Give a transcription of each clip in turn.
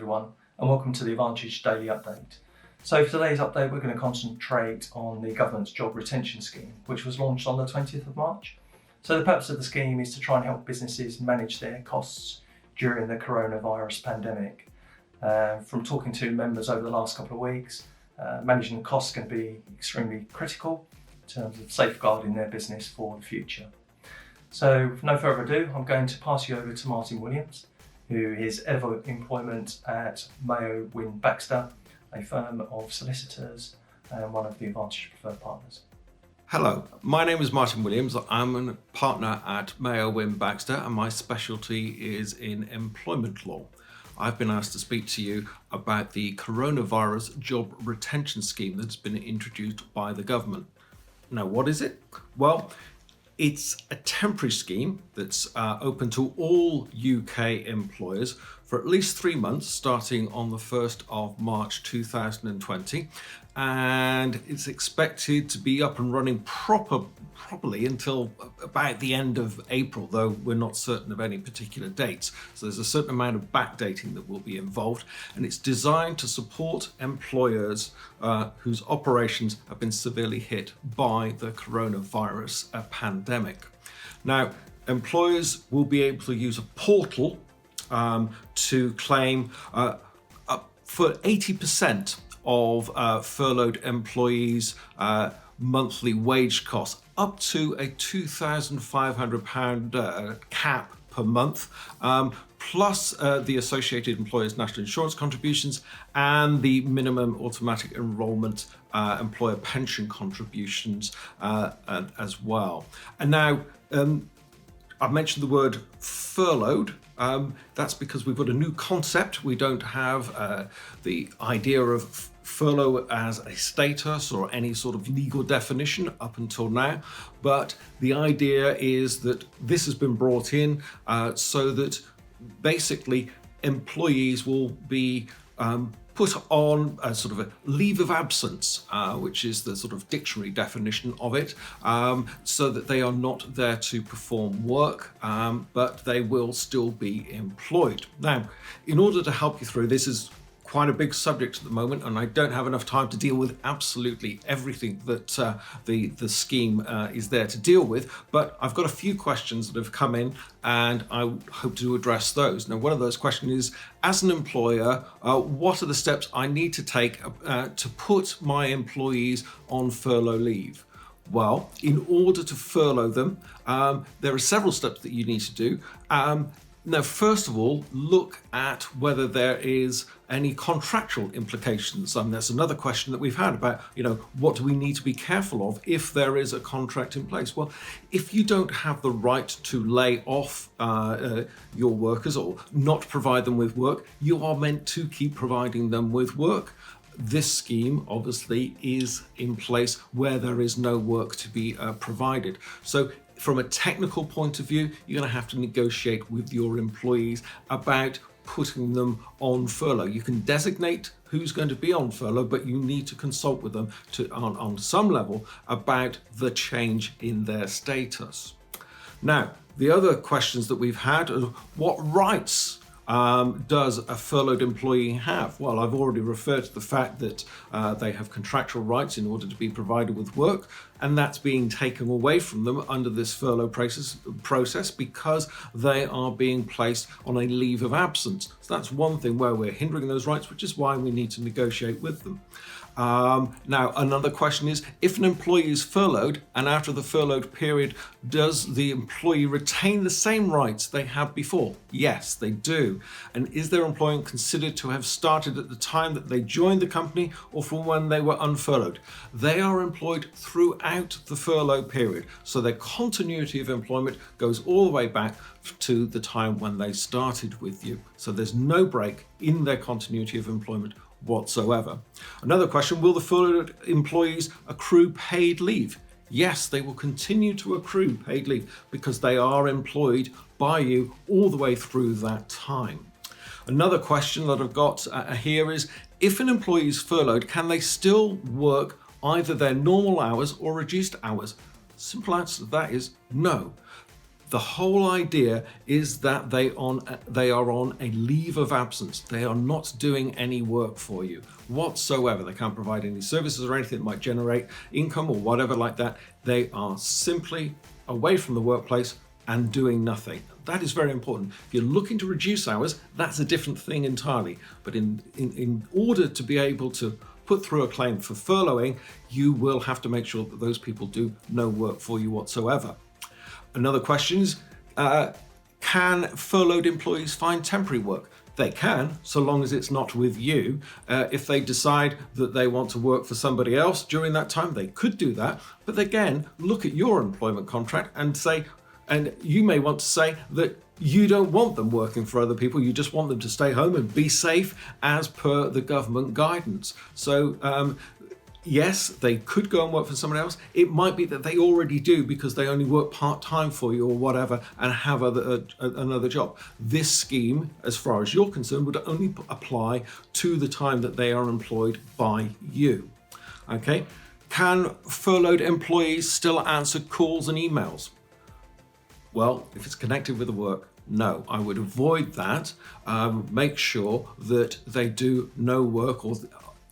everyone, and welcome to the Advantage Daily Update. So for today's update, we're going to concentrate on the government's job retention scheme, which was launched on the 20th of March. So the purpose of the scheme is to try and help businesses manage their costs during the coronavirus pandemic. From talking to members over the last couple of weeks, managing the costs is going to be extremely critical in terms of safeguarding their business for the future. So with no further ado, I'm going to pass you over to Martin Williams, who is Head of Employment at Mayo Wynne Baxter, a firm of solicitors and one of the Advantage preferred partners. Hello, my name is Martin Williams. I'm a partner at Mayo Wynne Baxter and my specialty is in employment law. I've been asked to speak to you about the coronavirus job retention scheme that's been introduced by the government. Now, what is it? Well, it's a temporary scheme that's open to all UK employers for at least 3 months, starting on the 1st of March 2020. And it's expected to be up and running properly until about the end of April, though we're not certain of any particular dates. So there's a certain amount of backdating that will be involved, and it's designed to support employers whose operations have been severely hit by the coronavirus pandemic. Now, employers will be able to use a portal to claim up for 80% of furloughed employees' monthly wage costs, up to a £2,500 cap per month, plus the associated employers' national insurance contributions and the minimum automatic enrolment employer pension contributions as well. And now, I've mentioned the word furloughed. That's because we've got a new concept. We don't have the idea of furlough as a status or any sort of legal definition up until now, but the idea is that this has been brought in so that basically employees will be put on a sort of a leave of absence, which is the sort of dictionary definition of it, so that they are not there to perform work, but they will still be employed. Now, in order to help you through, this is quite a big subject at the moment, and I don't have enough time to deal with absolutely everything that the scheme is there to deal with, but I've got a few questions that have come in and I hope to address those. Now, one of those questions is, as an employer, what are the steps I need to take to put my employees on furlough leave? Well, in order to furlough them, there are several steps that you need to do. Now, first of all, look at whether there is any contractual implications. That's another question that we've had about, what do we need to be careful of if there is a contract in place? Well, if you don't have the right to lay off your workers or not provide them with work, you are meant to keep providing them with work. This scheme obviously is in place where there is no work to be provided. So from a technical point of view, you're going to have to negotiate with your employees about putting them on furlough. You can designate who's going to be on furlough, but you need to consult with them on some level about the change in their status. Now, the other questions that we've had are, what rights does a furloughed employee have? Well, I've already referred to the fact that they have contractual rights in order to be provided with work, and that's being taken away from them under this furlough process because they are being placed on a leave of absence. So that's one thing where we're hindering those rights, which is why we need to negotiate with them. Now, another question is, if an employee is furloughed and after the furloughed period, does the employee retain the same rights they had before? Yes, they do. And is their employment considered to have started at the time that they joined the company or from when they were unfurloughed? They are employed throughout the furlough period, so their continuity of employment goes all the way back to the time when they started with you. So there's no break in their continuity of employment whatsoever. Another question, will the furloughed employees accrue paid leave? Yes, they will continue to accrue paid leave because they are employed by you all the way through that time. Another question that I've got here is, if an employee is furloughed, can they still work either their normal hours or reduced hours? Simple answer to that is no. The whole idea is that they are on a leave of absence. They are not doing any work for you whatsoever. They can't provide any services or anything that might generate income or whatever like that. They are simply away from the workplace and doing nothing. That is very important. If you're looking to reduce hours, that's a different thing entirely. But in order to be able to put through a claim for furloughing, you will have to make sure that those people do no work for you whatsoever. Another question is, can furloughed employees find temporary work? They can, so long as it's not with you. If they decide that they want to work for somebody else during that time, they could do that. But again, look at your employment contract and say, and you may want to say that you don't want them working for other people. You just want them to stay home and be safe as per the government guidance. So yes, they could go and work for someone else. It might be that they already do because they only work part-time for you or whatever and have another job. This scheme, as far as you're concerned, would only apply to the time that they are employed by you. Okay? Can furloughed employees still answer calls and emails? Well, if it's connected with the work, no, I would avoid that. Make sure that they do no work or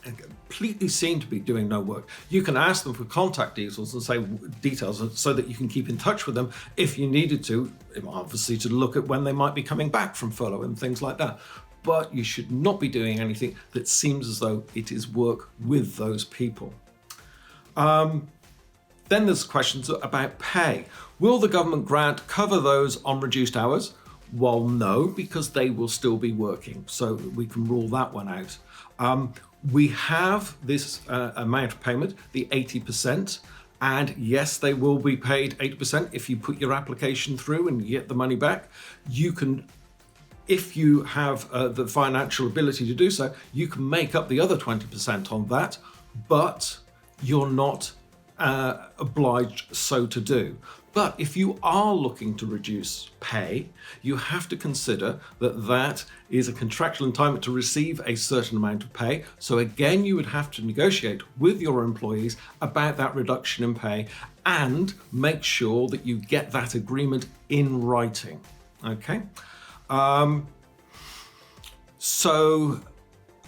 completely seem to be doing no work. You can ask them for contact details and say details so that you can keep in touch with them if you needed to, obviously to look at when they might be coming back from furlough and things like that. But you should not be doing anything that seems as though it is work with those people. Then there's questions about pay. Will the government grant cover those on reduced hours? Well, no, because they will still be working. So we can rule that one out. We have this amount of payment, the 80%. And yes, they will be paid 80% if you put your application through and you get the money back. You can, if you have the financial ability to do so, you can make up the other 20% on that, but you're not obliged so to do. But if you are looking to reduce pay, you have to consider that that is a contractual entitlement to receive a certain amount of pay. So again, you would have to negotiate with your employees about that reduction in pay and make sure that you get that agreement in writing. Okay? So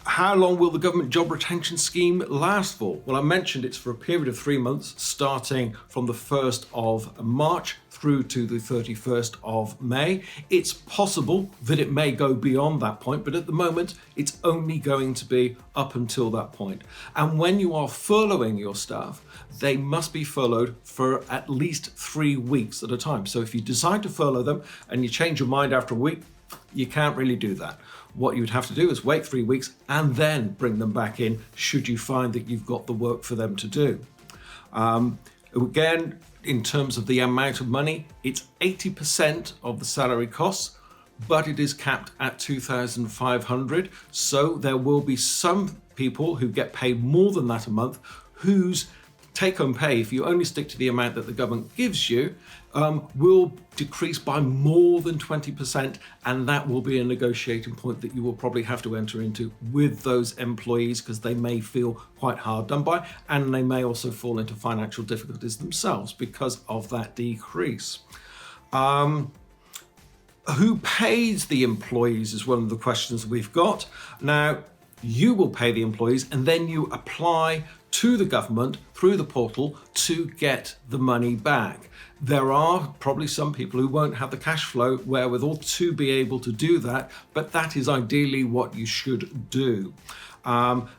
how long will the government job retention scheme last for? Well, I mentioned it's for a period of 3 months, starting from the 1st of March through to the 31st of May. It's possible that it may go beyond that point, but at the moment, it's only going to be up until that point. And when you are furloughing your staff, they must be furloughed for at least 3 weeks at a time. So if you decide to furlough them and you change your mind after a week, you can't really do that. What you would have to do is wait 3 weeks and then bring them back in should you find that you've got the work for them to do. Again, in terms of the amount of money, it's 80% of the salary costs, but it is capped at $2,500. So there will be some people who get paid more than that a month whose take-home pay, if you only stick to the amount that the government gives you, will decrease by more than 20%, and that will be a negotiating point that you will probably have to enter into with those employees because they may feel quite hard done by, and they may also fall into financial difficulties themselves because of that decrease. Who pays the employees is one of the questions we've got. Now, you will pay the employees and then you apply to the government through the portal to get the money back. There are probably some people who won't have the cash flow wherewithal to be able to do that, but that is ideally what you should do.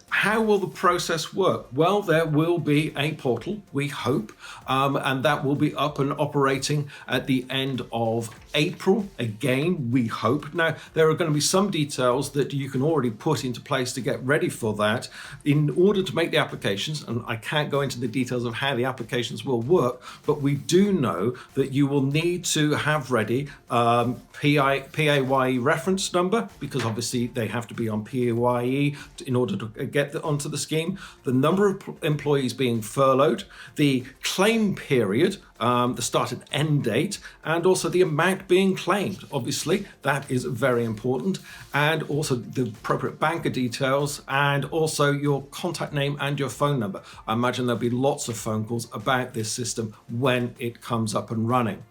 How will the process work? Well, there will be a portal, we hope, and that will be up and operating at the end of April. Again, we hope. Now, there are going to be some details that you can already put into place to get ready for that in order to make the applications, and I can't go into the details of how the applications will work, but we do know that you will need to have ready PAYE reference number, because obviously they have to be on PAYE in order to get onto the scheme, the number of employees being furloughed, the claim period, the start and end date, and also the amount being claimed. Obviously, that is very important, and also the appropriate banker details, and also your contact name and your phone number. I imagine there'll be lots of phone calls about this system when it comes up and running.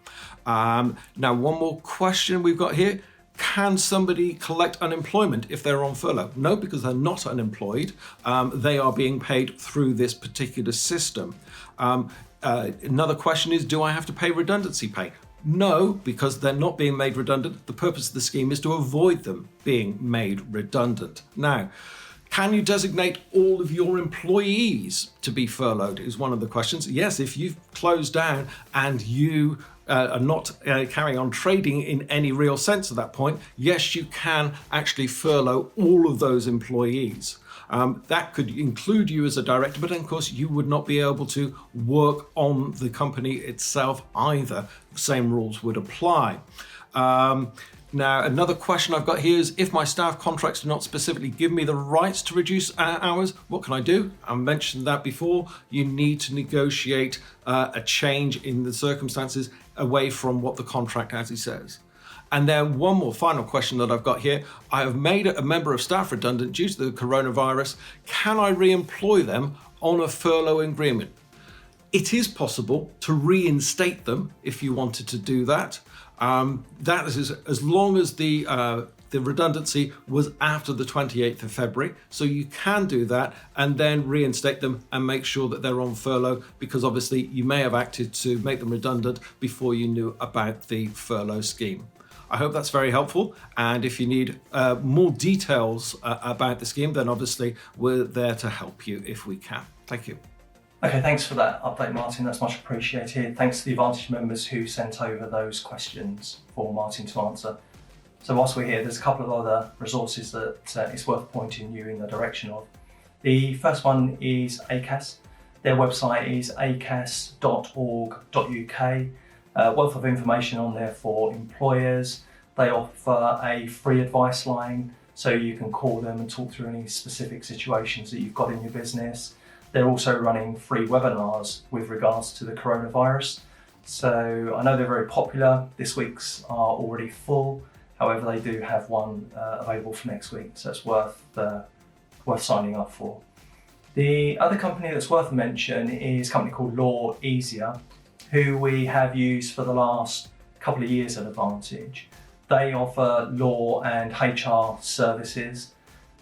Now, one more question we've got here. Can somebody collect unemployment if they're on furlough? No, because they're not unemployed. They are being paid through this particular system. Another question is, do I have to pay redundancy pay? No, because they're not being made redundant. The purpose of the scheme is to avoid them being made redundant. Now, can you designate all of your employees to be furloughed is one of the questions. Yes, if you've closed down and you are not carrying on trading in any real sense at that point, yes, you can actually furlough all of those employees. That could include you as a director, but of course you would not be able to work on the company itself either. The same rules would apply. Now, another question I've got here is, if my staff contracts do not specifically give me the rights to reduce hours, what can I do? I mentioned that before. You need to negotiate a change in the circumstances away from what the contract actually says. And then one more final question that I've got here. I have made a member of staff redundant due to the coronavirus. Can I re-employ them on a furlough agreement? It is possible to reinstate them if you wanted to do that. That is as long as the redundancy was after the 28th of February. So you can do that and then reinstate them and make sure that they're on furlough, because obviously you may have acted to make them redundant before you knew about the furlough scheme. I hope that's very helpful. And if you need more details about the scheme, then obviously we're there to help you if we can. Thank you. Okay, thanks for that update, Martin. That's much appreciated. Thanks to the Advantage members who sent over those questions for Martin to answer. So whilst we're here, there's a couple of other resources that it's worth pointing you in the direction of. The first one is ACAS. Their website is acas.org.uk. Wealth of information on there for employers. They offer a free advice line, so you can call them and talk through any specific situations that you've got in your business. They're also running free webinars with regards to the coronavirus. So I know they're very popular. This week's are already full. However, they do have one available for next week, so it's worth signing up for. The other company that's worth a mention is a company called Law Easier, who we have used for the last couple of years at Advantage. They offer law and HR services.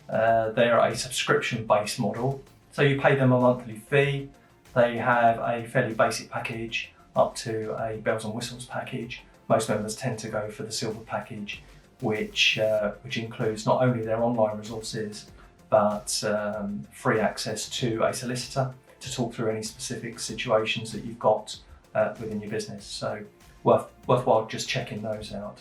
They're a subscription-based model. So you pay them a monthly fee. They have a fairly basic package up to a bells and whistles package. Most members tend to go for the silver package, which includes not only their online resources, but free access to a solicitor to talk through any specific situations that you've got within your business. So worthwhile just checking those out.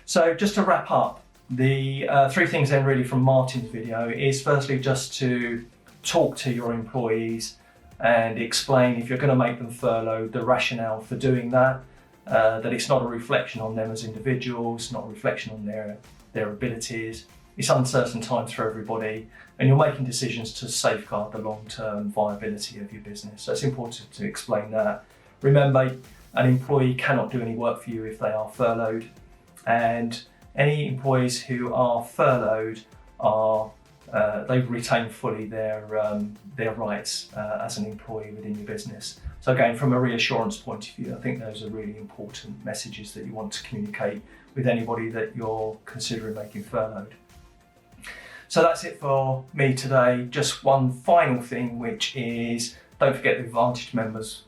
So just to wrap up, the three things then really from Martin's video is firstly just to talk to your employees and explain, if you're going to make them furloughed, the rationale for doing that, that it's not a reflection on them as individuals, not a reflection on their abilities. It's uncertain times for everybody, and you're making decisions to safeguard the long-term viability of your business. So it's important to explain that. Remember, an employee cannot do any work for you if they are furloughed, and any employees who are furloughed they retain fully their rights as an employee within your business. So again, from a reassurance point of view, I think those are really important messages that you want to communicate with anybody that you're considering making furloughed. So that's it for me today. Just one final thing, which is, don't forget the Advantage members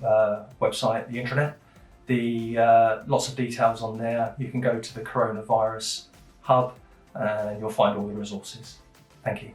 website, the intranet. Lots of details on there. You can go to the coronavirus hub and you'll find all the resources. Thank you.